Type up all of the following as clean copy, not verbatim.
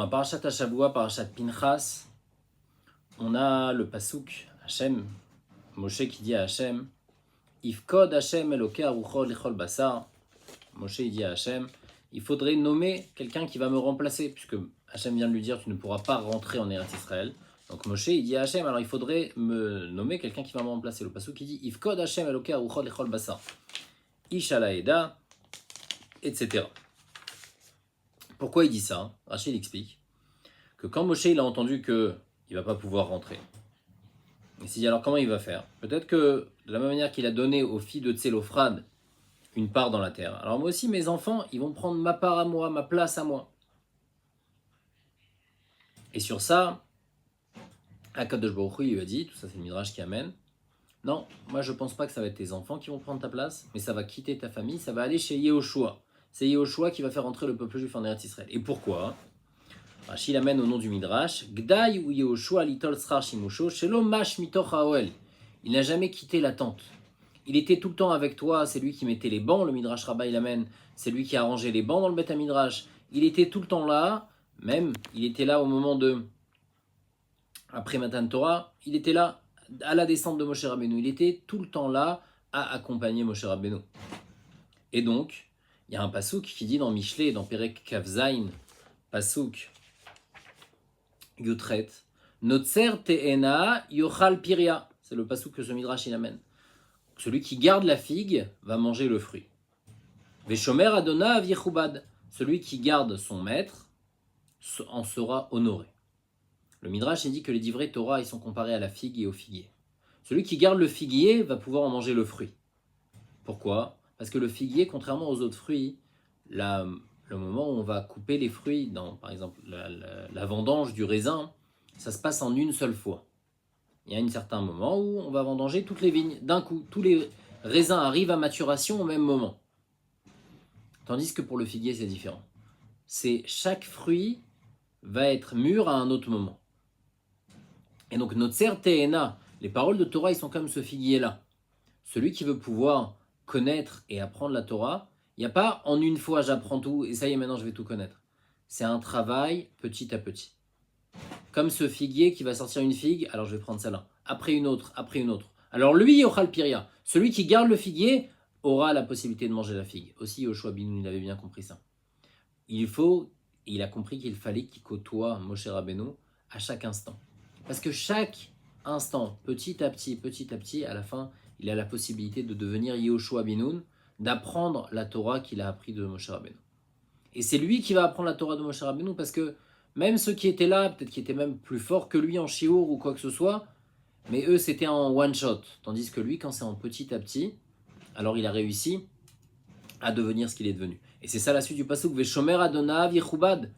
Dans Parashat Hashavua, Parashat Pinchas, on a le pasuk Hachem, Moshe qui dit à Hachem, Ifkod Hachem Elokei Arucho Lechol Basar. Moshe il dit à Hachem, il faudrait nommer quelqu'un qui va me remplacer, puisque Hachem vient de lui dire, tu ne pourras pas rentrer en Eretz Israël. Donc Moshe il dit à Hachem, alors il faudrait me nommer quelqu'un qui va me remplacer. Le pasuk qui dit, Ifkod Hachem Elokei Arucho Lechol Basar. Ishala Eda, etc. Pourquoi il dit ça? Rachid explique que quand Moshe il a entendu qu'il ne va pas pouvoir rentrer, il s'est dit alors comment il va faire? Peut-être que de la même manière qu'il a donné aux filles de Tselophrad une part dans la terre, alors moi aussi mes enfants ils vont prendre ma part à moi, ma place à moi. Et sur ça, Akadosh Baruch Hu il lui a dit, tout ça c'est le Midrash qui amène, non, moi je pense pas que ça va être tes enfants qui vont prendre ta place, mais ça va quitter ta famille, ça va aller chez Yehoshua. C'est Yehoshua qui va faire entrer le peuple juif en Eretz Israël. Et pourquoi? Rachid amène au nom du Midrash, Gdai ou Yehoshua litol srar shimusho shelo mash mitoch haoel. Il n'a jamais quitté la tente. Il était tout le temps avec toi, c'est lui qui mettait les bancs, le Midrash Rabbah il amène, c'est lui qui a rangé les bancs dans le Beth HaMidrash. Il était tout le temps là, même il était là au moment de après Matan Torah, il était là à la descente de Moshe Rabbeinu. Il était tout le temps là à accompagner Moshe Rabbeinu. Et donc, il y a un pasuk qui dit dans Mishlei, dans Perek Kavzain, pasuk Yutret, Notzer te'ena yochal piria. C'est le pasuk que ce Midrash il amène. Celui qui garde la figue va manger le fruit. Veshomer Adona avichubad. Celui qui garde son maître en sera honoré. Le Midrash il dit que les divrei Torah ils sont comparés à la figue et au figuier. Celui qui garde le figuier va pouvoir en manger le fruit. Pourquoi? Parce que le figuier, contrairement aux autres fruits, le moment où on va couper les fruits, dans par exemple la vendange du raisin, ça se passe en une seule fois. Il y a un certain moment où on va vendanger toutes les vignes d'un coup. Tous les raisins arrivent à maturation au même moment. Tandis que pour le figuier, c'est différent. C'est chaque fruit va être mûr à un autre moment. Et donc, Notzer Te'ena, les paroles de Torah, ils sont comme ce figuier-là. Celui qui veut pouvoir connaître et apprendre la Torah, il n'y a pas en une fois j'apprends tout et ça y est maintenant je vais tout connaître. C'est un travail petit à petit. Comme ce figuier qui va sortir une figue, alors je vais prendre celle-là, après une autre, après une autre. Alors lui, Yochal Piria, celui qui garde le figuier aura la possibilité de manger la figue. Aussi Yoshua Binoun, il avait bien compris ça. Il a compris qu'il fallait qu'il côtoie Moshe Rabbeinu à chaque instant. Parce que chaque instant, petit à petit, à la fin, il a la possibilité de devenir Yehoshua Binoun, d'apprendre la Torah qu'il a appris de Moshe Rabbeinu. Et c'est lui qui va apprendre la Torah de Moshe Rabbeinu parce que même ceux qui étaient là, peut-être qui étaient même plus forts que lui en shiur ou quoi que ce soit, mais eux c'était en one shot. Tandis que lui, quand c'est en petit à petit, alors il a réussi à devenir ce qu'il est devenu. Et c'est ça la suite du pasuk, Veshomer Adona Vichubad.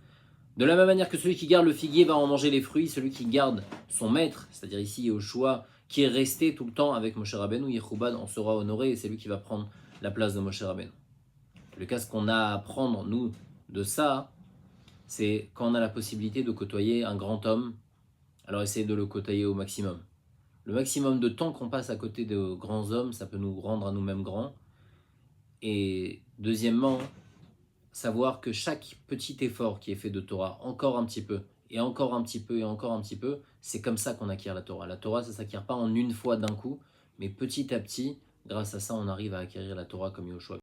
De la même manière que celui qui garde le figuier va en manger les fruits, celui qui garde son maître, c'est-à-dire ici Yehoshua, qui est resté tout le temps avec Moshe Rabbeinu, Yechubad en sera honoré et c'est lui qui va prendre la place de Moshe Rabbeinu. Le cas, ce qu'on a à apprendre, nous, de ça, c'est quand on a la possibilité de côtoyer un grand homme, alors essayez de le côtoyer au maximum. Le maximum de temps qu'on passe à côté de grands hommes, ça peut nous rendre à nous-mêmes grands. Et deuxièmement, savoir que chaque petit effort qui est fait de Torah, encore un petit peu, et encore un petit peu, et encore un petit peu, c'est comme ça qu'on acquiert la Torah. La Torah, ça ne s'acquiert pas en une fois d'un coup, mais petit à petit, grâce à ça, on arrive à acquérir la Torah comme Yoshua.